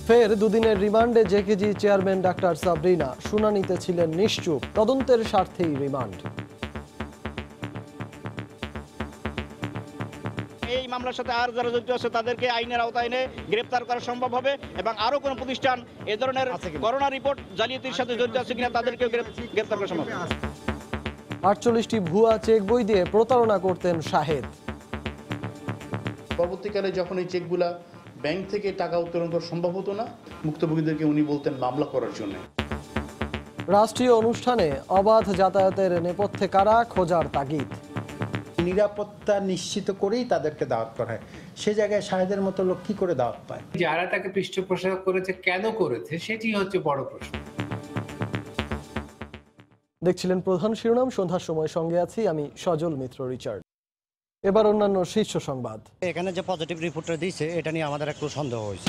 ফের দুদিনের রিমান্ডে জেকেজি চেয়ারম্যান ডাক্তার সাবরিনা। শুনানিতে ছিলেন নিশ্চুপ, তদন্তের স্বার্থেই রিমান্ড। এই মামলার সাথে আর যারা জড়িত আছে তাদেরকে আইনের আওতায় এনে গ্রেপ্তার করা সম্ভব হবে এবং আরো কোনো প্রতিষ্ঠান এ ধরনের করোনা রিপোর্ট জালিয়াতির সাথে জড়িত আছে কিনা তাদেরকেও গ্রেপ্তার করা সম্ভব। 48টি ভুয়া চেক বই দিয়ে প্রতারণা করতেন শাহেদ। পরবর্তীকালে যখন এই চেকগুলা ব্যাংক থেকে টাকা উত্তোলন করা সম্ভব হতো না, ভুক্তভোগীদেরকে উনি বলতেন মামলা করার জন্য। রাষ্ট্রীয় অনুষ্ঠানে অবাধ যাতায়াতের নেপথ্যে কারা, খোঁজার তাগিদ। নিরাপত্তা নিশ্চিত করেই তাদেরকে দাওয়াত করা হয়, সে জায়গায় শাহেদের মতো লোক কি করে দাওয়াত পায়? যারা তাকে পৃষ্ঠপোষক করেছে, কেন করেছে, সেটি হচ্ছে বড় প্রশ্ন। দেখছিলেন প্রধান শিরোনাম। সন্ধ্যার সময় সঙ্গে আছি আমি সজল মিত্র রিচার্ড। এবার অন্যান্য শীর্ষ সংবাদ। এখানে যে পজিটিভ রিপোর্টটা দিয়েছে এটা নিয়ে আমাদের একটু সন্দেহ হয়েছে।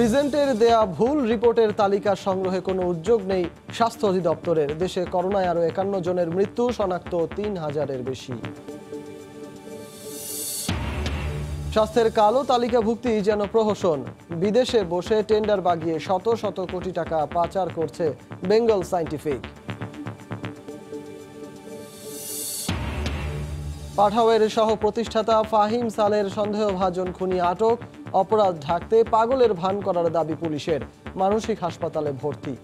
রিজেন্টের দেয়া ভুল রিপোর্টের তালিকা সংগ্রহে কোনো উদ্যোগ নেই স্বাস্থ্য অধিদপ্তরের। দেশে করোনায় আরও 51 জনের মৃত্যু, শনাক্ত 3000-এর বেশি। স্বাস্থ্যের কালো তালিকাভুক্তি যেন প্রহসন। বিদেশে বসে টেন্ডার বাগিয়ে শত শত কোটি টাকা পাচার করছে বেঙ্গল সায়েন্টিফিক। পাঠাওয়ের সহ প্রতিষ্ঠাতা ফাহিম সালের সন্দেহভাজন খুনি আটক। অপরাধ ঢাকতে পাগলের ভান করার দাবি পুলিশের। মানসিক হাসপাতালে ভর্তি।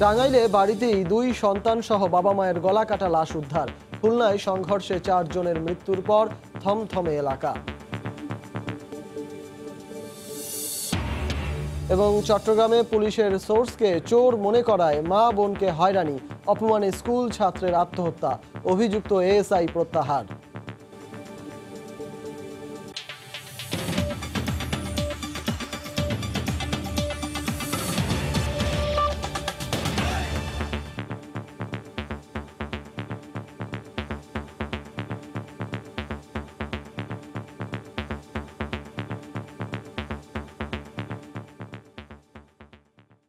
টাঙ্গাইলে বাড়িতেই 2 সন্তান সহ বাবা মায়ের গলা কাটা লাশ উদ্ধার। খুলনায় সংঘর্ষে 4 জনের মৃত্যুর পর থমথমে এলাকা। এবং চট্টগ্রামে পুলিশের সোর্সকে চোর মনে করায় মা বোনকে হয়রানি, অপমানে স্কুল ছাত্রের আত্মহত্যা, অভিযুক্ত এএসআই প্রত্যাহার।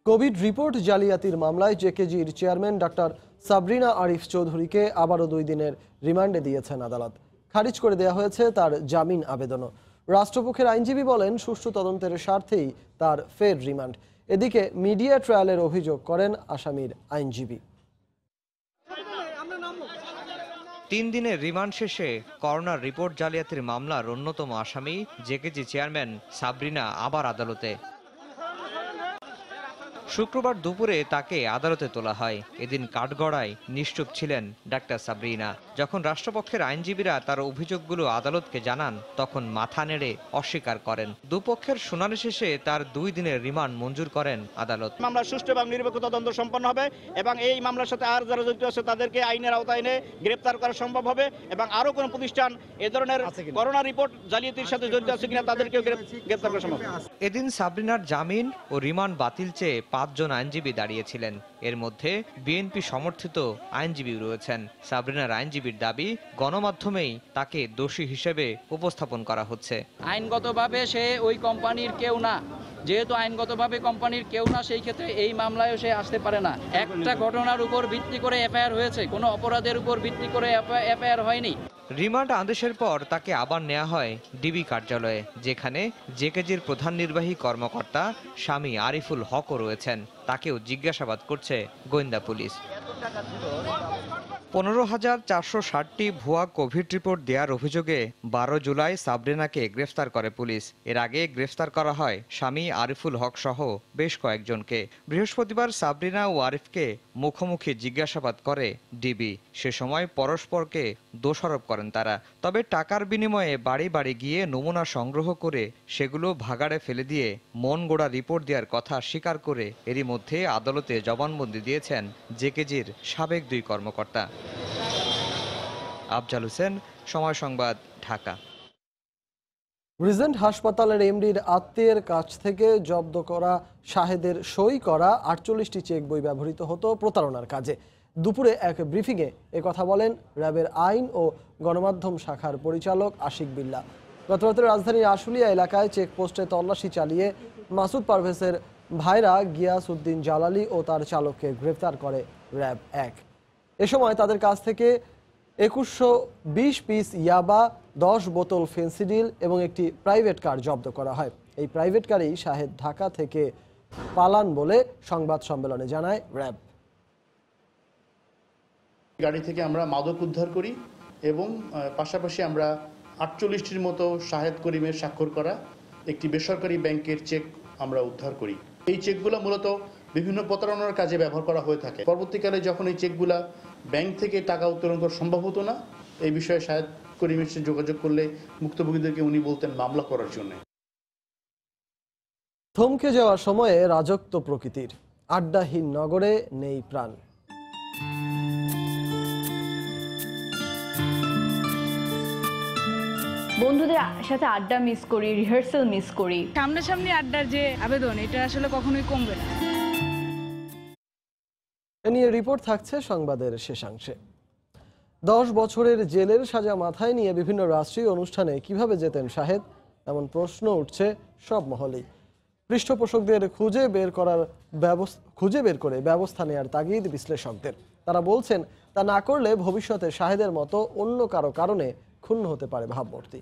কোভিড রিপোর্ট জালিয়াতির মামলায় জেকেজির চেয়ারম্যান ডাক্তার সাবরিনা আরিফ চৌধুরীকে আবারও 2 দিনের রিমান্ডে দিয়েছেন আদালত। খারিজ করে দেওয়া হয়েছে তার জামিন আবেদনও। রাষ্ট্রপক্ষের আইনজীবী বলেন, সুষ্ঠু তদন্তের স্বার্থেই তার ফের রিমান্ড। এদিকে মিডিয়া ট্রায়ালের অভিযোগ করেন আসামির আইনজীবী। 3 দিনের রিমান্ড শেষে করোনার রিপোর্ট জালিয়াতির মামলার অন্যতম আসামি জেকেজি চেয়ারম্যান সাবরিনা আবার আদালতে। শুক্রবার দুপুরে তাকে আদালতে তোলা হয়। এদিন কাঠগড়ায় নিশ্চুপ ছিলেন ডাক্তার সাবরিনা। যখন রাষ্ট্রপক্ষের আইনজীবীরা তার অভিযোগগুলো আদালতকে জানান, তখন মাথা নেড়ে অস্বীকার করেন। দুপক্ষের শুনানি শেষে তার 2 দিনের রিমান্ড মঞ্জুর করেন আদালত। মামলা সুষ্ঠু এবং নিরপেক্ষ তদন্ত সম্পন্ন হবে এবং এই মামলার সাথে আর যারা জড়িত আছে তাদেরকে আইনের আওতায় এনে গ্রেপ্তার করা সম্ভব হবে এবং আরো কোনো প্রতিষ্ঠান এ ধরনের করোনা রিপোর্ট জালিয়াতির সাথে জড়িত আছে কিনা তাদেরকেও গ্রেপ্তার করা সম্ভব। এদিন সাবরিনার জামিন ও রিমান্ড বাতিল চেয়ে 5 জন আইনজীবী দাঁড়িয়েছিলেন। এর মধ্যে বিএনপি সমর্থিত আইনজীবী রয়েছেন। সাবরিনার আইনজীবীর দাবি, গণমাধ্যমেই তাকে দোষী হিসেবে উপস্থাপন করা হচ্ছে। আইনগতভাবে সে ওই কোম্পানির কেউ না, যেহেতু আইনগতভাবে কোম্পানির কেউ না, সেই ক্ষেত্রে এই মামলায়ও সে আসতে পারে না। একটা ঘটনার উপর ভিত্তি করে এফআইআর হয়েছে, কোনো অপরাধের উপর ভিত্তি করে এফআইআর হয়নি। রিমান্ড আদেশের পর তাকে আবার নেওয়া হয় ডিবি কার্যালয়ে, যেখানে জেকেজির প্রধান নির্বাহী কর্মকর্তা স্বামী আরিফুল হকও রয়েছেন। তাকেও জিজ্ঞাসাবাদ করছে গোয়েন্দা পুলিশ। 15,460টি ভুয়া কোভিড রিপোর্ট দেওয়ার অভিযোগে 12 জুলাই সাবরিনাকে গ্রেফতার করে পুলিশ। এর আগে গ্রেফতার করা হয় স্বামী আরিফুল হক সহ বেশ কয়েকজনকে। বৃহস্পতিবার সাবরিনা ও আরিফকে মুখোমুখি জিজ্ঞাসাবাদ করে ডিবি। সে সময় পরস্পরকে দোষারোপ করেন তারা। তবে টাকার বিনিময়ে বাড়ি বাড়ি গিয়ে নমুনা সংগ্রহ করে সেগুলো ভাগাড়ে ফেলে দিয়ে মন গড়া রিপোর্ট দেওয়ার কথা স্বীকার করে এরই মধ্যে আদালতে জবানবন্দি দিয়েছেন জেকেজির সাবেক 2 কর্মকর্তা। আফজাল হোসেন, সময় সংবাদ, ঢাকা। রিজেন্ট হাসপাতালের এমডির আত্মীয়ের কাছ থেকে জব্দ করা শাহেদের সই করা 48টি চেক বই ব্যবহৃত হতো প্রতারণার কাজে। দুপুরে এক ব্রিফিংয়ে একথা বলেন র্যাবের আইন ও গণমাধ্যম শাখার পরিচালক আশিক বিল্লাহ। গতরাতে রাজধানীর আশুলিয়া এলাকায় চেকপোস্টে তল্লাশি চালিয়ে মাসুদ পারভেজের ভাইরা গিয়াস উদ্দিন জালালি ও তার চালককে গ্রেফতার করে র্যাব 1। এ সময় তাদের কাছ থেকে 2120 পিস ইয়াবা, 10 বোতল ফেন্সিডিল এবং একটি প্রাইভেট কার জব্দ করা হয়। এই প্রাইভেট কারেই শাহেদ ঢাকা থেকে পালান বলে সংবাদ সম্মেলনে জানায় র্যাব। গাড়ি থেকে আমরা মাদক উদ্ধার করি এবং পাশাপাশি আমরা 48টির মতো শাহেদ করিমের স্বাক্ষর করা একটি বেসরকারি ব্যাংকের চেক আমরা উদ্ধার করি। এই চেকগুলো মূলত বিভিন্ন প্রতারণার কাজে ব্যবহার করা হয়ে থাকে। পরবর্তীকালে যখন এই চেকগুলা ব্যাংক থেকে টাকা উত্তোলন করা সম্ভব হতো না, এই বিষয়ে শাহেদ করিমের সাথে যোগাযোগ করলে ভুক্তভোগীদেরকে উনি বলতেন মামলা করার জন্য। থমকে যাওয়া সময়ে রাজত্ব প্রকৃতির, আড্ডাহীন নগরে নেই প্রাণ। বন্ধুদের সাথে আড্ডা মিস করি, রিহার্সাল মিস করি। সামনাসামনি আড্ডার যে আবেদন, এটা আসলে কখনোই কমবে না। এ নিয়ে রিপোর্ট থাকছে সংবাদের শেষাংশে। 10 বছরের জেলের সাজা মাথায় নিয়ে বিভিন্ন রাষ্ট্রীয় অনুষ্ঠানে কিভাবে যেতেন শাহেদ, এমন প্রশ্ন উঠছে সব মহলেই। পৃষ্ঠপোষকদের খুঁজে বের করে ব্যবস্থা নেওয়ার তাগিদ বিশ্লেষকদের। তারা বলছেন তা না করলে ভবিষ্যতে শাহেদের মতো অন্য কারো কারণে ক্ষুণ্ণ হতে পারে ভাবমূর্তি।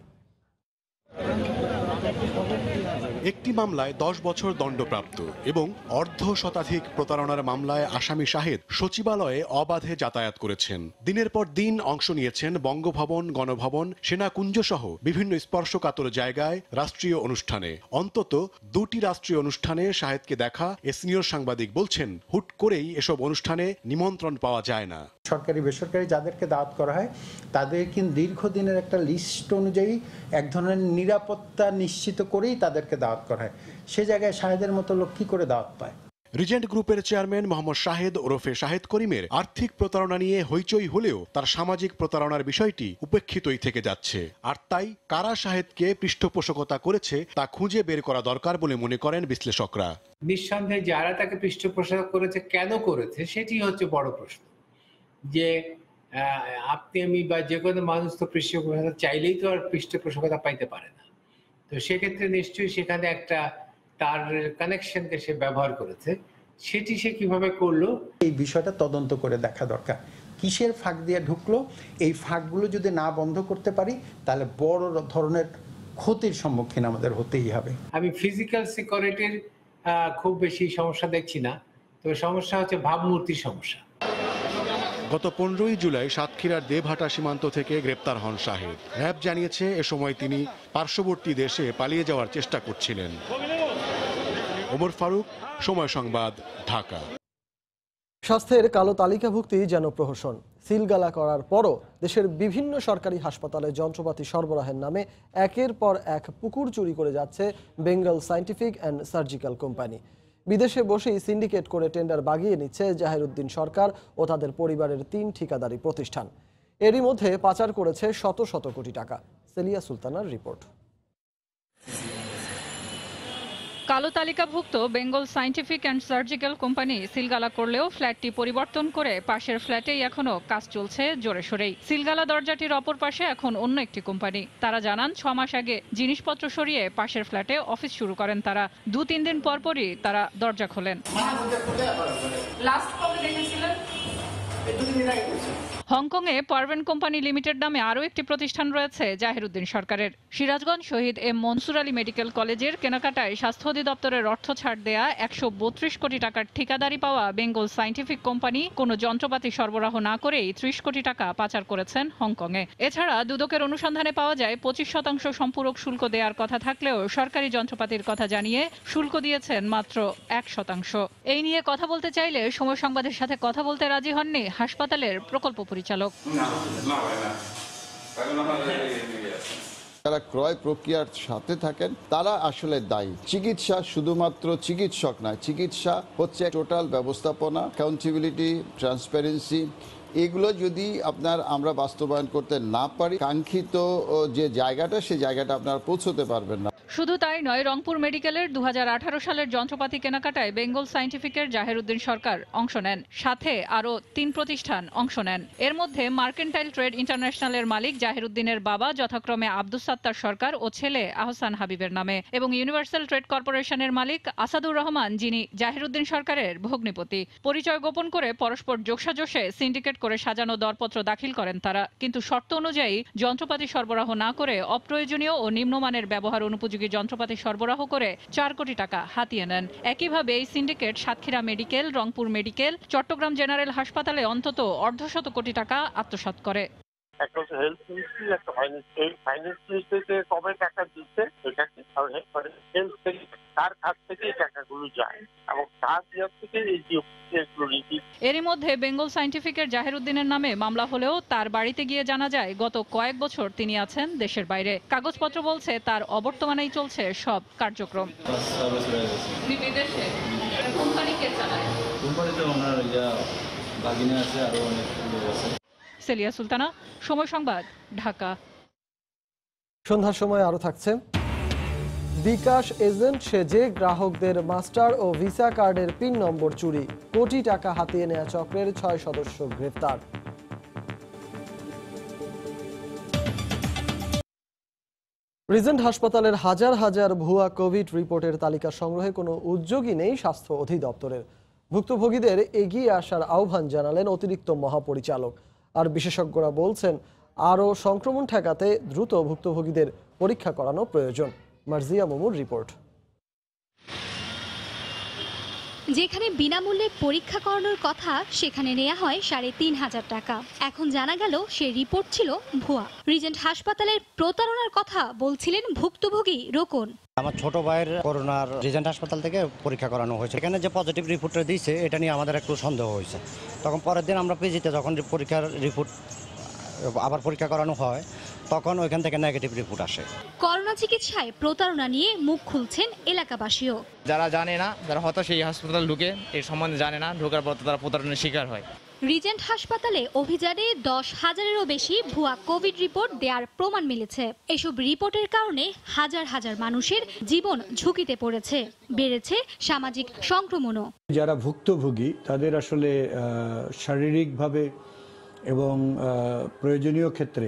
একটি মামলায় 10 বছর দণ্ডপ্রাপ্ত এবং অর্ধশতাধিক প্রতারণার মামলায় আসামি শাহেদ সচিবালয়ে অবাধে যাতায়াত করেছেন। দিনের পর দিন অংশ নিয়েছেন বঙ্গভবন, গণভবন, সেনাকুঞ্জ সহ বিভিন্ন স্পর্শকাতর জায়গায় রাষ্ট্রীয় অনুষ্ঠানে। অন্তত 2টি রাষ্ট্রীয় অনুষ্ঠানে শাহেদকে দেখা সিনিয়র সাংবাদিক বলছেন, হুট করেই এসব অনুষ্ঠানে নিমন্ত্রণ পাওয়া যায় না। সরকারি বেসরকারি যাদেরকে দাওয়াত করা হয় তাদের কিন্তু দীর্ঘদিনের একটা লিস্ট অনুযায়ী এক ধরনের নিরাপত্তা নিশ্চিত করেই তাদেরকে দাওয়াত করা হয়। সে জায়গায় শাহেদের মতো লোক কি করে দাওয়াত পায়? রিজেন্ট গ্রুপের চেয়ারম্যান মোহাম্মদ শাহেদ ওরফে শাহেদ করিমের আর্থিক প্রতারণা নিয়ে হইচই হলেও তার সামাজিক প্রতারণার বিষয়টি উপেক্ষিতই থেকে যাচ্ছে। আর তাই কারা শাহেদকে পৃষ্ঠপোষকতা করেছে তা খুঁজে বের করা দরকার বলে মনে করেন বিশ্লেষকরা। নিঃসন্দেহে যারা তাকে পৃষ্ঠপোষকতা করেছে, কেন করেছে, সেটি হচ্ছে বড় প্রশ্ন। যে আপনি আমি বা যে কোনো মানুষ তো পৃষ্ঠপোষকতা চাইলেই তো আর পৃষ্ঠপোষকতা পাইতে পারে না। তো সেক্ষেত্রে নিশ্চয়ই সেখানে একটা তার কানেকশনকে সে ব্যবহার করেছে, সেটি সে কিভাবে করলো এই বিষয়টা তদন্ত করে দেখা দরকার। কিসের ফাঁক দিয়ে ঢুকলো, এই ফাঁকগুলো যদি না বন্ধ করতে পারি তাহলে বড় ধরনের ক্ষতির সম্মুখীন আমাদের হতেই হবে। আমি ফিজিক্যাল সিকিউরিটির খুব বেশি সমস্যা দেখছি না, তো সমস্যা হচ্ছে ভাবমূর্তির সমস্যা। গত 15ই জুলাই সাতক্ষীরার দেবহাটা সীমান্ত থেকে গ্রেপ্তার হন শাহেদ। র্যাব জানিয়েছে এ সময় তিনি পার্শ্ববর্তী দেশে পালিয়ে যাওয়ার চেষ্টা করছিলেন। ওমর ফারুক, সময় সংবাদ, ঢাকা। স্বাস্থ্যের কালো তালিকাভুক্তি যেন প্রহসন। সিলগালা করার পরও দেশের বিভিন্ন সরকারি হাসপাতালে যন্ত্রপাতি সরবরাহের নামে একের পর এক পুকুর চুরি করে যাচ্ছে Bengal scientific and surgical company. বিদেশে বসেই সিন্ডিকেট করে টেন্ডার বাগিয়ে নিচ্ছে জাহিরুদ্দিন সরকার ও তাদের পরিবারের 3 ঠিকাদারি প্রতিষ্ঠান। এরই মধ্যে পাচার করেছে শত শত কোটি টাকা। সেলিয়া সুলতানার রিপোর্ট। কালো তালিকাভুক্ত Bengal scientific and surgical company সিলগালা করলেও ফ্ল্যাটটি পরিবর্তন করে পাশের ফ্ল্যাটেই এখনো কাজ চলছে জোরে সোরেই। সিলগালা দরজাটির অপর পাশে এখন অন্য একটি কোম্পানি। তারা জানান 6 মাস আগে জিনিসপত্র সরিয়ে পাশের ফ্ল্যাটে অফিস শুরু করেন তারা। 2-3 দিন পরপরই তারা দরজা খোলেন। হংকংয়ে পারভেন কোম্পানি লিমিটেড নামে আরও একটি প্রতিষ্ঠান রয়েছে জাহিরুদ্দিন সরকারের। সিরাজগঞ্জ শহীদ এম মনসুর আলী মেডিকেল কলেজের কেনাকাটায় স্বাস্থ্য অধিদপ্তরের অর্থ ছাড় দেয়া 132 কোটি টাকার ঠিকাদারি পাওয়া বেঙ্গল সায়েন্টিফিক কোম্পানি কোনো যন্ত্রপাতি সরবরাহ না করেই 30 কোটি টাকা পাচার করেছেন হংকংয়ে। এছাড়া দুদকের অনুসন্ধানে পাওয়া যায় 25% সম্পূরক শুল্ক দেওয়ার কথা থাকলেও সরকারি যন্ত্রপাতির কথা জানিয়ে শুল্ক দিয়েছেন মাত্র 1%। এই নিয়ে কথা বলতে চাইলে সময় সংবাদের সাথে কথা বলতে রাজি হননি হাসপাতালের প্রকল্প পরিচালক। যারা ক্রয় প্রক্রিয়ার সাথে থাকেন তারা আসলে দায়ী। চিকিৎসা শুধুমাত্র চিকিৎসক নয়, চিকিৎসা হচ্ছে টোটাল ব্যবস্থাপনা, অ্যাকাউন্টেবিলিটি, ট্রান্সপারেন্সি। এগুলো যদি আমরা বাস্তবায়ন করতে না পারি, কাঙ্ক্ষিত যে জায়গাটা, সেই জায়গাটা আপনারা পৌঁছতে পারবেন না। শুধু তাই নয়, রংপুর মেডিকেলের 2018 সালের যন্ত্রপাতি কেনাকাটায় বেঙ্গল সায়েন্টিফিকের জাহেরউদ্দিন সরকার অংশ নেন, সাথে আরও 3 প্রতিষ্ঠান অংশ নেন। এর মধ্যে মার্কেন্টাইল ট্রেড ইন্টারন্যাশনালের মালিক জাহেরউদ্দিনের বাবা যথাক্রমে আব্দুস সাত্তার সরকার ও ছেলে আহসান হাবিবের নামে, এবং ইউনিভার্সাল ট্রেড কর্পোরেশনের মালিক আসাদুর রহমান, যিনি জাহেরউদ্দিন সরকারের ভগ্নিপতি। পরিচয় গোপন করে পরস্পর যোগসাজশে সিন্ডিকেট করে সাজানো দরপত্র দাখিল করেন তারা, কিন্তু শর্ত অনুযায়ী যন্ত্রপাতি সরবরাহ না করে অপ্রয়োজনীয় ও নিম্নমানের ব্যবহার অনুপযোগী যন্ত্রপাতি সরবরাহ করে 4 কোটি টাকা হাতিয়ে নেন। একইভাবে এই syndicate Satkhira medical, Rangpur medical, Chattogram general হাসপাতালে অন্তত 1.5 কোটি টাকা আত্মসাৎ করে। একটা হচ্ছে হেলথ মিনিস্ট্রি, একটা ফাইন্যান্স। এই ফাইন্যান্স মিনিস্ট্রিতে কবে টাকা দিচ্ছে এটাকে, আর হেলথ থেকে তার কাছ থেকে এই টাকাগুলো যায় এবং তার দিক থেকে এই যে এরই মধ্যে বেঙ্গল সায়েন্টিফিকের জাহেরউদ্দিনের নামে মামলা হলেও তার বাড়িতে গিয়ে জানা যায় গত কয়েক বছর তিনি আছেন দেশের বাইরে। কাগজপত্র বলছে তার অবর্তমানেই চলছে সব কার্যক্রম। সেলিয়া সুলতানা, সময় সংবাদ, ঢাকা। সন্ধ্যার সময় আরো থাকছে বিকাশ এজেন্ট সেজে গ্রাহকদের মাস্টার ও ভিসা কার্ডের পিন নম্বর চুরি, কোটি টাকা হাতিয়ে নেয়া চক্রের 6 সদস্য গ্রেফতার। রিজেন্ট হাসপাতালের হাজার হাজার ভুয়া কোভিড রিপোর্টের তালিকা সংগ্রহে কোনো উদ্যোগই নেই স্বাস্থ্য অধিদপ্তরের। ভুক্তভোগীদের এগিয়ে আসার আহ্বান জানালেন অতিরিক্ত মহাপরিচালক। আর বিশেষজ্ঞরা বলছেন আরও সংক্রমণ ঠেকাতে দ্রুত ভুক্তভোগীদের পরীক্ষা করানো প্রয়োজন। মার্জিয়া মুমুর রিপোর্ট। যেখানে বিনামূল্যে পরীক্ষা করানোর কথা সেখানে নেওয়া হয় ৩,৫০০ টাকা। এখন জানা গেল সে রিপোর্ট ছিল ভুয়া। রিজেন্ট হাসপাতালের প্রতারণার কথা বলছিলেন ভুক্তভোগী রোকন। আমার ছোট ভাইয়ের করোনার রিজেন্ট হাসপাতাল থেকে পরীক্ষা করানো হয়েছে। এখানে যে পজিটিভ রিপোর্টটা দিয়েছে এটা নিয়ে আমাদের একটু সন্দেহ হয়েছে। তখন পরের দিন আমরা পিজিতে যখন পরীক্ষার রিপোর্ট আবার পরীক্ষা করানো হয় তখন ওইখান থেকে নেগেটিভ রিপোর্ট আসে। করোনা চিকিৎসায় প্রতারণা নিয়ে মুখ খুলছেন এলাকাবাসীও। যারা জানে না, যারা হয়তো সেই হাসপাতাল ঢুকে এর সম্বন্ধে জানে না, ঢোকার পর তারা প্রতারণার শিকার হয়। রিজেন্ট হাসপাতালে অভিযানে 10,000-এরও বেশি ভুয়া কোভিড রিপোর্ট দেওয়ার প্রমাণ মিলেছে। এসব রিপোর্টের কারণে হাজার হাজার মানুষের জীবন ঝুঁকিতে পড়েছে, বেড়েছে সামাজিক সংক্রমণও। যারা ভুক্তভোগী তাদের আসলে শারীরিকভাবে এবং প্রয়োজনীয় ক্ষেত্রে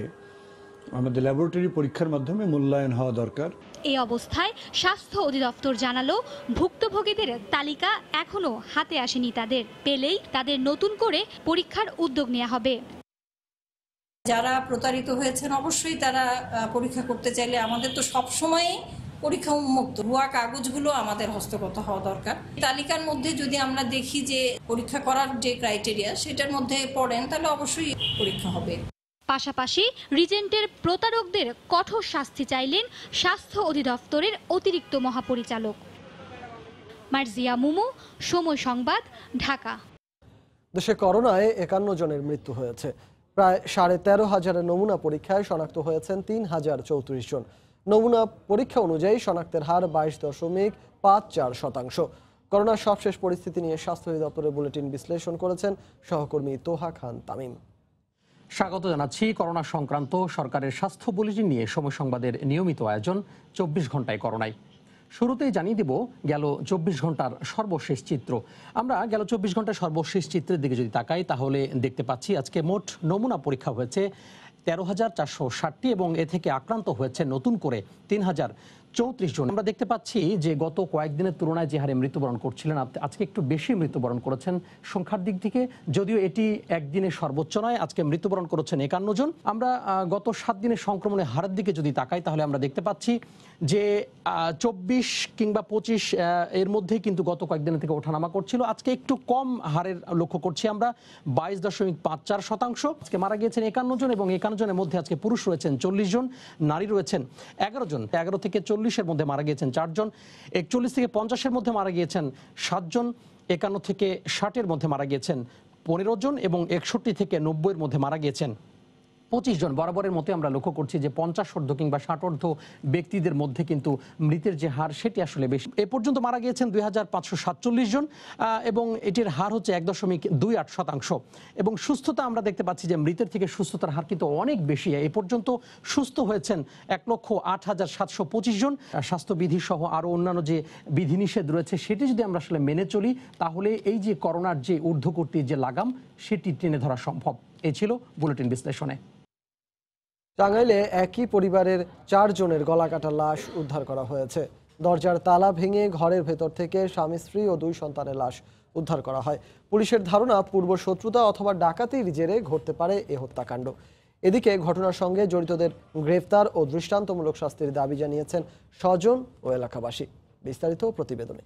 আমাদের ল্যাবরেটরি পরীক্ষার মাধ্যমে মূল্যায়ন হওয়া দরকার। এই অবস্থায় স্বাস্থ্য অধিদপ্তর জানালো ভুক্তভোগীদের তালিকা এখনো হাতে আসেনি তাদের। পেলেই তাদের নতুন করে পরীক্ষার উদ্যোগ নেওয়া হবে। যারা প্রতারিত হয়েছেন অবশ্যই তারা পরীক্ষা করতে চাইলে আমাদের তো সবসময় পরীক্ষা উন্মুক্ত। ভুয়া কাগজগুলো আমাদের হস্তগত হওয়া দরকার। তালিকার মধ্যে যদি আমরা দেখি যে পরীক্ষা করার যে ক্রাইটেরিয়া সেটার মধ্যে পড়েন তাহলে অবশ্যই পরীক্ষা হবে। পাশাপাশি রিজেন্টের প্রতারকদের কঠোর শাস্তি চাইলেন স্বাস্থ্য অধিদপ্তরের অতিরিক্ত মহাপরিচালক। মার্জিয়া মুমু, সময় সংবাদ, ঢাকা। দেশে করোনায় 51 জনের মৃত্যু হয়েছে। প্রায় 13,500 নমুনা পরীক্ষায় শনাক্ত হয়েছেন 3,034 জন। নমুনা পরীক্ষা অনুযায়ী শনাক্তের হার 22.54%। করোনার সবশেষ পরিস্থিতি নিয়ে স্বাস্থ্য অধিদপ্তরের বুলেটিন বিশ্লেষণ করেছেন সহকর্মী তোহা খান তামিম। স্বাগত জানাচ্ছি করোনা সংক্রান্ত সরকারের স্বাস্থ্য বুলেটিন নিয়ে সময় সংবাদের নিয়মিত আয়োজন 24 ঘন্টায় করোনায়। শুরুতেই জানিয়ে দেব গেল 24 ঘন্টার সর্বশেষ চিত্র। আমরা গেল 24 ঘন্টার সর্বশেষ চিত্রের দিকে যদি তাকাই তাহলে দেখতে পাচ্ছি আজকে মোট নমুনা পরীক্ষা হয়েছে 13,460টি এবং এ থেকে আক্রান্ত হয়েছে নতুন করে 3,034 জন। আমরা দেখতে পাচ্ছি যে গত কয়েকদিনের তুলনায় যে হারে মৃত্যুবরণ করছিলেন আজকে একটু বেশি মৃত্যুবরণ করেছেন সংখ্যার দিক থেকে, যদিও এটি একদিনে সর্বোচ্চ নয়। আজকে মৃত্যুবরণ করেছেন 51 জন। আমরা গত 7 দিনের সংক্রমণের হারের দিকে যদি তাকাই তাহলে আমরা দেখতে পাচ্ছি যে 24 কিংবা 25 এর মধ্যেই কিন্তু গত কয়েকদিনের থেকে ওঠানামা করছিল। আজকে একটু কম হারের লক্ষ্য করছি আমরা, 22.54%। আজকে মারা গিয়েছেন 51 জন এবং 51 জনের মধ্যে আজকে পুরুষ রয়েছেন 40 জন, নারী রয়েছেন 11 জন। 11 থেকে 40-এর মধ্যে মারা গিয়েছেন 4 জন, 41 থেকে 50-এর মধ্যে মারা গিয়েছেন 7 জন, 51 থেকে 60-এর মধ্যে মারা গিয়েছেন 15 জন এবং 61 থেকে 90-এর মধ্যে মারা গিয়েছেন 25 জন। বরাবরের মতো আমরা লক্ষ্য করছি যে 50 ঊর্ধ্ব কিংবা 60 ঊর্ধ্ব ব্যক্তিদের মধ্যে কিন্তু মৃতের যে হার সেটি আসলে বেশি। এ পর্যন্ত মারা গিয়েছেন 2547 জন এবং এটির হার হচ্ছে 1.28%। এবং সুস্থতা আমরা দেখতে পাচ্ছি যে মৃতের থেকে সুস্থতার হার কিন্তু অনেক বেশি। এ পর্যন্ত সুস্থ হয়েছেন 1,08,725 জন। স্বাস্থ্যবিধি সহ আরও অন্যান্য যে বিধিনিষেধ রয়েছে সেটি যদি আমরা আসলে মেনে চলি তাহলে এই যে করোনার যে ঊর্ধ্বকর্তির যে লাগাম সেটি টেনে ধরা সম্ভব। এই ছিল বুলেটিন বিশ্লেষণে। টাঙ্গাইলে একই পরিবারের 4 জনের গলাকাটা লাশ উদ্ধার করা হয়েছে। দরজার তালা ভেঙে ঘরের ভেতর থেকে স্বামী স্ত্রী ও 2 সন্তানের লাশ উদ্ধার করা হয়। পুলিশের ধারণা পূর্ব শত্রুতা অথবা ডাকাতির জেরে ঘটতে পারে এ হত্যাকাণ্ড। এদিকে ঘটনার সঙ্গে জড়িতদের গ্রেফতার ও দৃষ্টান্তমূলক শাস্তির দাবি জানিয়েছেন স্বজন ও এলাকাবাসী। বিস্তারিত প্রতিবেদনে।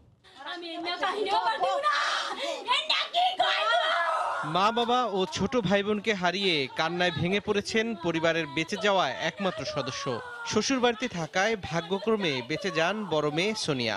মা বাবা ও ছোট ভাই বোনকে হারিয়ে কান্নায় ভেঙে পড়েছেন পরিবারের বেঁচে যাওয়া একমাত্র সদস্য। শ্বশুর বাড়িতে থাকায় ভাগ্যক্রমে বেঁচে যান বড় মেয়ে সোনিয়া।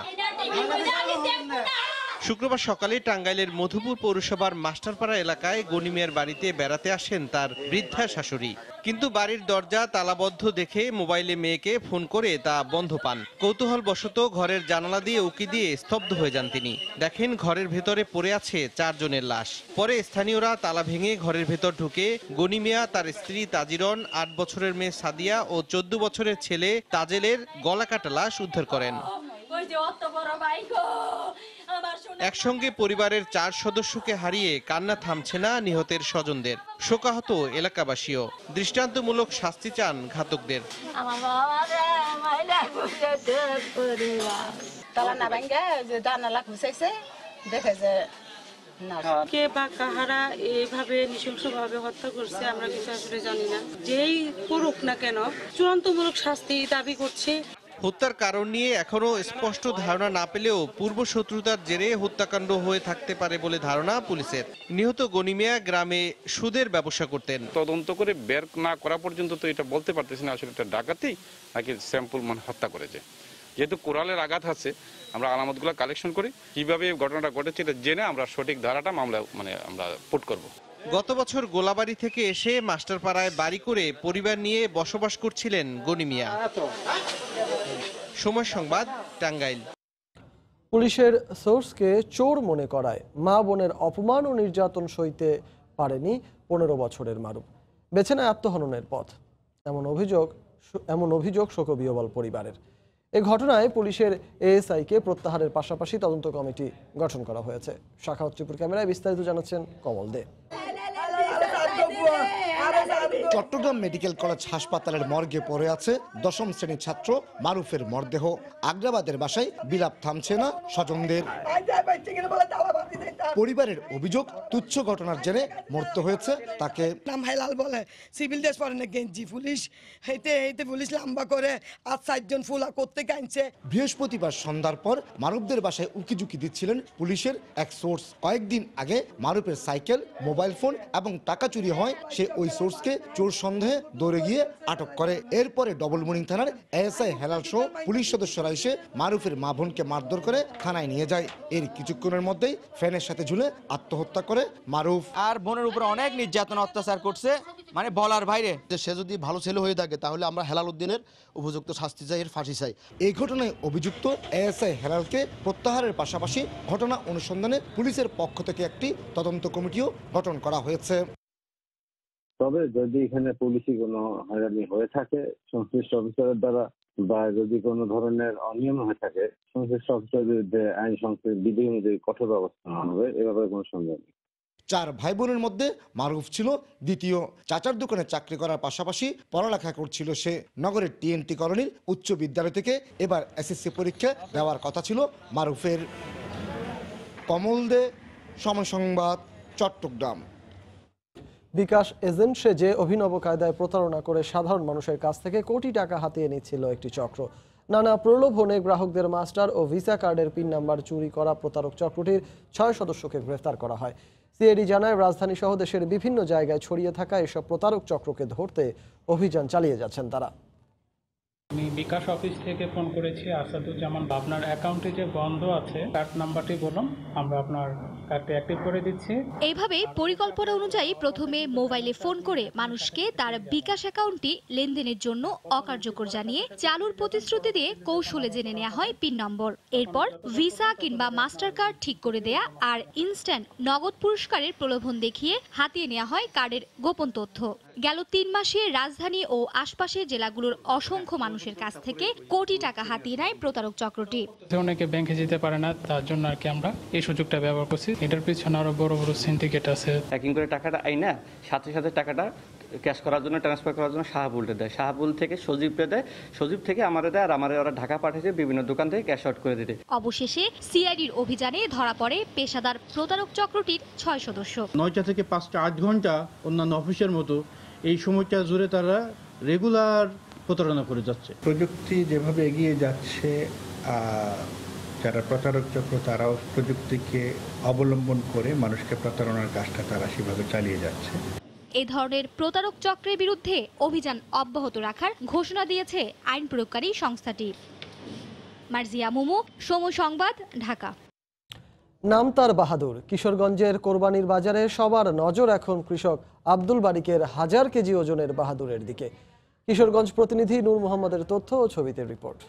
শুক্রবার সকালে টাঙ্গাইলের মধুপুর পৌরসভার মাস্টারপাড়া এলাকায় গনি মিয়ার বাড়িতে বেড়াতে আসেন তার বৃদ্ধা শাশুড়ি। কিন্তু বাড়ির দরজা তালাবদ্ধ দেখে মোবাইলে মেয়েকে ফোন করে তা বন্ধ পান। কৌতূহলবশত ঘরের জানালা দিয়ে উকি দিয়ে স্তব্ধ হয়ে যান তিনি। দেখেন ঘরের ভেতরে পড়ে আছে 4 জনের লাশ। পরে স্থানীয়রা তালা ভেঙে ঘরের ভেতর ঢুকে গনি মিয়া, তার স্ত্রী তাজিরন, 8 বছরের মেয়ে সাদিয়া ও 14 বছরের ছেলে তাজেলের গলাকাটা লাশ উদ্ধার করেন। একসঙ্গে পরিবারের 4 সদস্যকে হারিয়ে কান্না থামছে না নিহতের স্বজনদের। শোকাহত এলাকাবাসীও। দৃষ্টান্তমূলক শাস্তি চান ঘাতকদের। কে বা কাহারা এইভাবে নৃশংসভাবে হত্যা করছে আমরা কিছু আসলে জানি না। যেই করুক না কেন চূড়ান্তমূলক শাস্তি দাবি করছে। হত্যার কারণ নিয়ে এখনো স্পষ্ট ধারণা না পেলেও পূর্ব শত্রুতার জেরে হত্যাকাণ্ড হয়ে থাকতে পারে বলে ধারণা পুলিশের। নিহত গনি মিয়া গ্রামে সুদের ব্যবসা করতেন। তদন্ত করে বের না করা পর্যন্ত তো এটা বলতে পারতেছি না আসলে এটা ডাকাতি নাকি স্যাম্পল হত্যা করেছে। যেহেতু কোরালের আঘাত আছে, আমরা আলামতগুলো কালেকশন করি, কিভাবে ঘটনাটা ঘটেছে এটা জেনে আমরা সঠিক ধারাটা মামলা আমরা পুট করব। গত বছর গোলাবাড়ি থেকে এসে মাস্টারপাড়ায় বাড়ি করে পরিবার নিয়ে বসবাস করছিলেন গনি মিয়া। সময় সংবাদ, টাঙ্গাইল। পুলিশের সোর্সকে চোর মনে করায় মা বোনের অপমান ও নির্যাতন সইতে পারেনি 15 বছরের মারুফ। বেছে নেয় আত্মহননের পথ। এমন অভিযোগ শোকবিহ্বল পরিবারের। এ ঘটনায় পুলিশের এএসআইকে প্রত্যাহারের পাশাপাশি তদন্ত কমিটি গঠন করা হয়েছে। শাখা ত্রিপুর ক্যামেরায় বিস্তারিত জানাচ্ছেন কমল দে। চট্টগ্রাম মেডিকেল কলেজ হাসপাতালের মর্গে পড়ে আছে 10ম শ্রেণীর ছাত্র মারুফের মরদেহ। আগ্রাবাদের বাসায় বিলাপ থামছে না স্বজনদের। পরিবারের অভিযোগ তুচ্ছ ঘটনার জেরে মরতে হয়েছে তাকে। নাম হাইলাল বলে, সিভিল ড্রেস পরে না, গেঞ্জি পুলিশ হেঁটে পুলিশ লম্বা করে আর 4 জন ফুলা করতে কাঁদছে। বৃহস্পতিবার সন্ধ্যার পর মারুফদের বাসায় উকিঝুঁকি দিচ্ছিলেন পুলিশের এক সোর্স। কয়েকদিন আগে মারুফের সাইকেল, মোবাইল ফোন এবং টাকা চুরি হয়। সে ওই সোর্সকে চোর সন্দেহে দৌড়ে গিয়ে আটক করে। এরপরে ডবল মনিং থানার এএসআই হেলাল সহ পুলিশ সদস্যরা এসে মারুফের মা বোনকে মারধর করে থানায় নিয়ে যায়। এর কিছুক্ষণের মধ্যেই ফ্যানের সাথে ঝুলে আত্মহত্যা করে মারুফ। আর বোনের উপর অনেক নির্যাতন অত্যাচার করছে, মানে বলার বাইরে। সে যদি ভালো ছেলে হয়ে থাকে তাহলে আমরা হেলাল উদ্দিনের উপযুক্ত শাস্তি চাই, এর ফাঁসি চাই। এই ঘটনায় অভিযুক্ত এএসআই হেলালকে প্রত্যাহারের পাশাপাশি ঘটনা অনুসন্ধানে পুলিশের পক্ষ থেকে একটি তদন্ত কমিটিও গঠন করা হয়েছে। তবে যদি এখানে পুলিশি কোনো হয়রানি হয়ে থাকে সংশ্লিষ্ট অফিসারের দ্বারা বা যদি কোনো ধরনের অনিয়ম হয়ে থাকে সংশ্লিষ্ট অফিসারের বিরুদ্ধে আইন সংশ্লিষ্ট বিধি অনুযায়ী কঠোর ব্যবস্থা নেওয়া হবে, এ ব্যাপারে কোনো সন্দেহ নেই। 4 ভাই বোনের মধ্যে মারুফ ছিল দ্বিতীয়। চাচার দোকানে চাকরি করার পাশাপাশি পড়ালেখা করছিল সে। নগরের টিএনটি কলোনির উচ্চ বিদ্যালয় থেকে এবার এসএসসি পরীক্ষা দেওয়ার কথা ছিল মারুফের। কমল দে, সময় সংবাদ, চট্টগ্রাম। বিকাশ এজেন্ট সেজে অভিনব কায়দায় প্রতারণা করে সাধারণ মানুষের কাছ থেকে কোটি টাকা হাতিয়ে নিচ্ছিল একটি চক্র। নানা প্রলোভনে গ্রাহকদের মাস্টার ও ভিসা কার্ডের পিন নাম্বার চুরি করা প্রতারক চক্রটির 6 সদস্যকে গ্রেফতার করা হয়। সিআইডি জানায়, রাজধানী সহ দেশের বিভিন্ন জায়গায় ছড়িয়ে থাকা এসব প্রতারক চক্রকে ধরতে অভিযান চালিয়ে যাচ্ছেন তারা। আমি বিকাশ অফিস থেকে ফোন করেছি আসাদুজ্জামান। আপনার অ্যাকাউন্টে যে বন্ধ আছে কার্ড নাম্বারটি বলুন, আমরা আপনার কার্ডটি অ্যাক্টিভ করে দিচ্ছি। এইভাবে পরিকল্পনা অনুযায়ী প্রথমে মোবাইলে ফোন করে মানুষকে তার বিকাশ অ্যাকাউন্টটি লেনদেনের জন্য অকার্যকর জানিয়ে চালুর প্রতিশ্রুতি দিয়ে কৌশলে জেনে নেওয়া হয় পিন নম্বর। এরপর ভিসা কিংবা মাস্টার কার্ড ঠিক করে দেয়া আর ইনস্ট্যান্ট নগদ পুরস্কারের প্রলোভন দেখিয়ে হাতিয়ে নেওয়া হয় কার্ডের গোপন তথ্য। গেল 3 মাসে রাজধানী ও আশপাশের জেলাগুলোর অসংখ্য মানুষের কাছ থেকে কোটি টাকা হাতিয়ে নেয় প্রতারক চক্রটি। অনেকে ব্যাংকে যেতে পারে না, তার জন্য আর কি আমরা এই সুযোগটা ব্যবহার করছি। এটার পিছনে আরো বড় বড় সিন্ডিকেট আছে। হ্যাকিং করে টাকাটা আইনা সাথে সাথে টাকাটা ক্যাশ করার জন্য, ট্রান্সফার করার জন্য শাহাবুলটা দেয়, শাহাবুল থেকে সজীবকে দেয়, সজীব থেকে আমারে দেয়, আর আমারে ওরা ঢাকা পাঠিয়েছে বিভিন্ন দোকান থেকে ক্যাশ আউট করে দিতে। অবশেষে সিআইডির অভিযানে ধরা পড়ে পেশাদার প্রতারক চক্রটির 6 সদস্য। 9টা থেকে 5টা 8 ঘন্টা অন্যান্য অফিসের মতো এই সময়টা জুড়ে তারা রেগুলার প্রতারণা করে যাচ্ছে। প্রযুক্তি যেভাবে এগিয়ে যাচ্ছে, যারা প্রতারক চক্র তারাও প্রযুক্তিকে অবলম্বন করে মানুষকে প্রতারণার কাজটা তারা সেভাবে চালিয়ে যাচ্ছে। এই ধরনের প্রতারক চক্রের বিরুদ্ধে অভিযান অব্যাহত রাখার ঘোষণা দিয়েছে আইন প্রয়োগকারী সংস্থাটি। মার্জিয়া মুমু, সময় সংবাদ, ঢাকা। নামতার বাহাদুর। কিশোরগঞ্জের কোরবানির বাজারে সবার নজর এখন কৃষক আব্দুল বারিকের 1000 কেজি ওজনের বাহাদুরের দিকে। কিশোরগঞ্জ প্রতিনিধি নূর মোহাম্মদের তথ্য ও ছবিতে রিপোর্ট।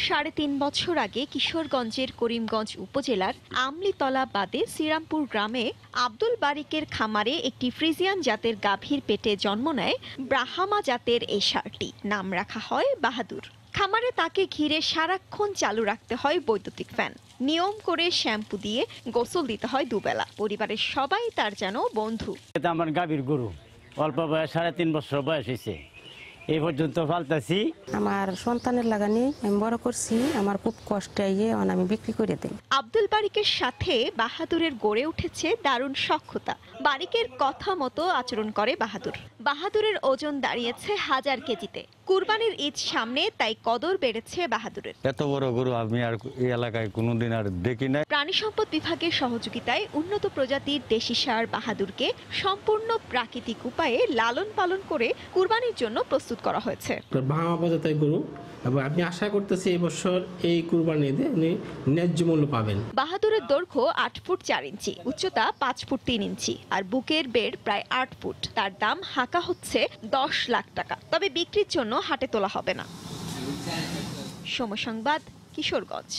3.5 বছর আগে কিশোরগঞ্জের করিমগঞ্জ উপজেলার আমলিতলা বাদে শ্রীরামপুর গ্রামে আব্দুল বারিকের খামারে একটি ফ্রিজিয়ান জাতের গাভীর পেটে জন্ম নেয় ব্রাহ্মা জাতের এই ষাঁড়টি। নাম রাখা হয় বাহাদুর। খামারে তাকে ঘিরে সারাক্ষণ চালু রাখতে হয় বৈদ্যুতিক ফ্যান। নিয়ম করে শ্যাম্পু দিয়ে গোসল দিতে হয় দুবেলা। পরিবারের সবাই তার যেন বন্ধু। এটা আমার গাভীর গরু, অল্প বয়স 3.5 বছর বয়স হয়েছে, এই পর্যন্ত পালতাছি। আমার সন্তানের লাগানি আমি বড় করছি, আমার খুব কষ্টে আমি বিক্রি করে দিই। আব্দুল বারিকের সাথে বাহাদুরের গড়ে উঠেছে দারুণ সখ্যতা। বারিকের কথা মতো আচরণ করে বাহাদুর। বাহাদুরের ওজন দাঁড়িয়েছে 1000 কেজিতে। কুরবানির ঈদ সামনে, তাই কদর বেড়েছে বাহাদুরের। এত বড় গরু আমি আর এই এলাকায় কোনোদিন আর দেখি নাই। প্রাণী সম্পদ বিভাগের সহযোগিতায় উন্নত প্রজাতির দেশি ষাঁড় বাহাদুরকে সম্পূর্ণ প্রাকৃতিক উপায়ে লালন পালন করে কুরবানির জন্য প্রস্তুত করা হয়েছে। ব্রাহ্মা প্রজাতির গরু, এবং আমি আশা করতেছি এই বছর এই কুরবানিতে উনি ন্যায্য মূল্য পাবেন। বাহাদুরের দৈর্ঘ্য 8 ফুট 4 ইঞ্চি, উচ্চতা 5 ফুট 3 ইঞ্চি আর বুকের বেড় প্রায় 8 ফুট। তার দাম হাঁকা হচ্ছে 10 লাখ টাকা। তবে বিক্রির জন্য হাটে তোলা হবে না। সময় সংবাদ, কিশোরগঞ্জ।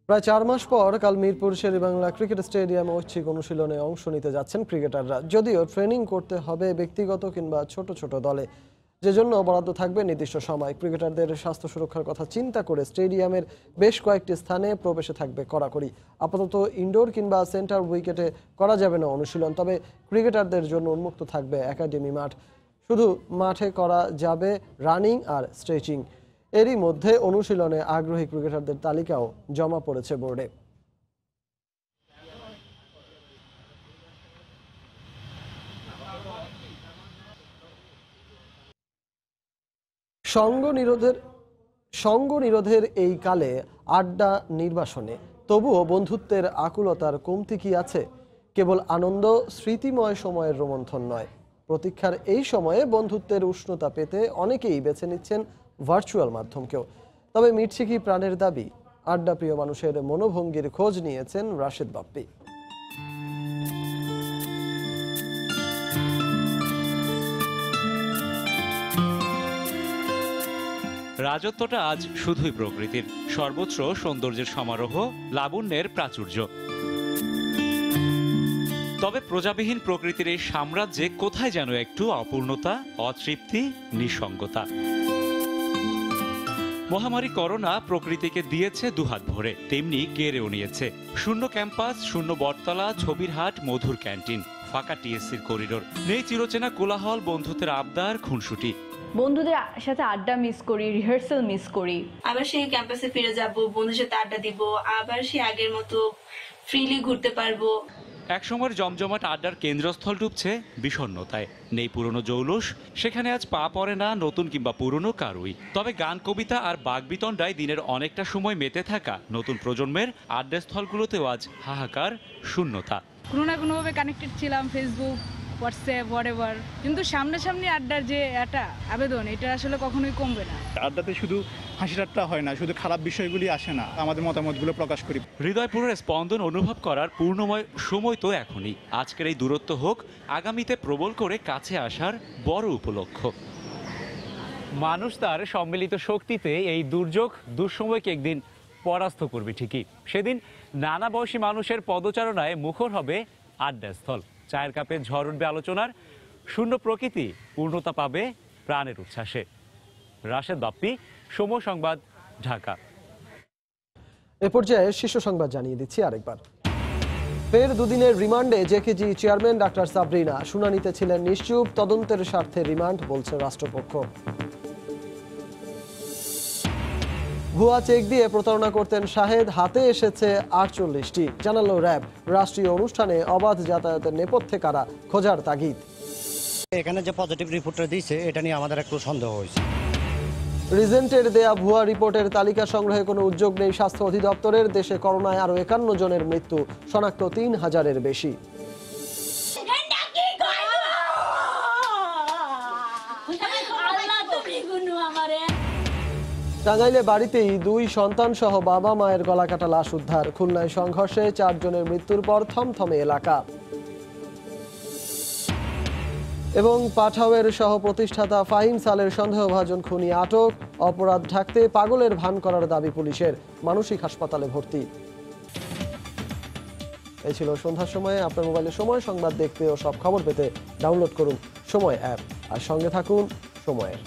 প্রায় 4 মাস পর কাল মিরপুর শেরেবাংলা ক্রিকেট স্টেডিয়ামে ঐচ্ছিক অনুশীলনে অংশ নিতে যাচ্ছেন ক্রিকেটাররা। যদিও ট্রেনিং করতে হবে ব্যক্তিগত কিংবা ছোট ছোট দলে, যে জন্য বরাদ্দ থাকবে নির্দিষ্ট সময়। ক্রিকেটারদের স্বাস্থ্য সুরক্ষার কথা চিন্তা করে স্টেডিয়ামের বেশ কয়েকটি স্থানে প্রবেশে থাকবে কড়াকড়ি। আপাতত ইনডোর কিংবা সেন্টার উইকেটে করা যাবে না অনুশীলন, তবে ক্রিকেটারদের জন্য উন্মুক্ত থাকবে একাডেমি মাঠ। শুধু মাঠে করা যাবে রানিং আর স্ট্রেচিং। এরই মধ্যে অনুশীলনে আগ্রহী ক্রিকেটারদের তালিকাও জমা পড়েছে বোর্ডে। সঙ্গ নিরোধের এই কালে আড্ডা নির্বাসনে তবুও বন্ধুত্বের আকুলতার কমতি কি আছে? কেবল আনন্দ, স্মৃতিময় সময়ের রোমন্থন নয়। প্রতীক্ষার এই সময়ে বন্ধুত্বের উষ্ণতা পেতে অনেকেই বেছে নিচ্ছেন ভার্চুয়াল মাধ্যমকেও। তবে মিটছে কি প্রাণের দাবি? আড্ডা প্রিয় মানুষের মনোভঙ্গির খোঁজ নিয়েছেন রাশেদ বাপ্পি। রাজত্বটা আজ শুধুই প্রকৃতির, সর্বত্র সৌন্দর্যের সমারোহ, লাবণ্যের প্রাচুর্য। তবে প্রজাবিহীন প্রকৃতির এই সাম্রাজ্যে কোথায় যেন একটু অপূর্ণতা, অতৃপ্তি, নিঃসঙ্গতা। মহামারী করোনা প্রকৃতিকে দিয়েছে দুহাত ভরে, তেমনি কেড়েও নিয়েছে। শূন্য ক্যাম্পাস, শূন্য বটতলা, ছবির হাট, মধুর ক্যান্টিন, ফাঁকা টিএসসির করিডোর। নেই চিরচেনা কোলাহল, বন্ধুত্বের আবদার, খুনসুটি। বন্ধুদের সাথে আড্ডা মিস করি, রিহার্সাল মিস করি। আবার সেই ক্যাম্পাসে ফিরে যাব, বন্ধুদের সাথে আড্ডা দিব, আবার সেই আগের মতো ফ্রিলি ঘুরতে পারবো। একসময়ের জমজমাট আড্ডার কেন্দ্রস্থল ডুবছে বিষণ্ণতায়। নেই পুরনো জৌলুস, সেখানে আজ পা পড়ে না নতুন কিংবা পুরনো কারুই। তবে গান, কবিতা আর বাগবিতণ্ডায় দিনের অনেকটা সময় মেতে থাকা নতুন প্রজন্মের আড্ডাস্থলগুলোতেও আজ হাহাকার, শূন্যতা। কোনো না কোনোভাবে কানেক্টেড ছিলাম, ফেসবুক, হোয়াটসঅ্যাপ, হোয়াটএভার, কিন্তু সামনাসামনি আড্ডার যে একটা আবেদন, এটা আসলে কখনোই কমবে না। আড্ডাতে শুধু হাসি ঠাট্টা হয় না, শুধু খারাপ বিষয়গুলি আসে না, আমাদের মতামতগুলো প্রকাশ করি। হৃদয়পুরের স্পন্দন অনুভব করার পূর্ণময় সময় তো এখনই। আজকের এই দূরত্ব হোক আগামীতে প্রবল করে কাছে আসার বড় উপলক্ষ। মানুষ তার সম্মিলিত শক্তিতে এই দুর্যোগ দুঃসময়কে একদিন পরাস্ত করবে ঠিকই। সেদিন নানা বয়সী মানুষের পদচারণায় মুখর হবে আড্ডাস্থল। চায়ের কাপে ঝড় উঠবে আলোচনার, শূন্য প্রকৃতি পূর্ণতা পাবে প্রাণের উচ্ছ্বাসে। রাশেদ বাপ্পি, সময় সংবাদ, ঢাকা। এ পর্যায়ে শীর্ষ সংবাদ জানিয়ে দিচ্ছি আরেকবার। ফের দুদিনের রিমান্ডে জেকেজি চেয়ারম্যান ডাক্তার সাবরিনা। শুনানিতে ছিলেন নিশ্চুপ, তদন্তের স্বার্থে রিমান্ড বলছে রাষ্ট্রপক্ষ। ভুয়া চেক দিয়ে প্রতারণা করতেন শাহেদ, হাতে এসেছে 48টি, জানালো র্যাব। রাষ্ট্রীয় অনুষ্ঠানে অবাধ যাতায়াতের নেপথ্যে কারা, খোঁজার তাগিদ। এখানে যে পজিটিভ রিপোর্টটা দিয়েছে এটা নিয়ে আমাদের একটু সন্দেহ হয়েছে। রিজেন্টের দেয়া ভুয়া রিপোর্টের তালিকা সংগ্রহে কোনো উদ্যোগ নেই স্বাস্থ্য অধিদপ্তরের। দেশে করোনায় আরও 51 জনের মৃত্যু, শনাক্ত 3000-এর বেশি। টাঙ্গাইলে বাড়িতেই 2 সন্তান সহ বাবা মায়ের গলাকাটা লাশ উদ্ধার। খুলনায় সংঘর্ষে 4 জনের মৃত্যুর পর থমথমে এলাকা। এবং পাঠাওয়ের সহ প্রতিষ্ঠাতা ফাহিম সালের সন্দেহভাজন খুনি আটক। অপরাধ ঢাকতে পাগলের ভান করার দাবি পুলিশের, মানসিক হাসপাতালে ভর্তি। এই ছিল সন্ধ্যার সময়ে। আপনার মোবাইলে সময় সংবাদ দেখতে ও সব খবর পেতে ডাউনলোড করুন সময় অ্যাপ, আর সঙ্গে থাকুন সময়ের।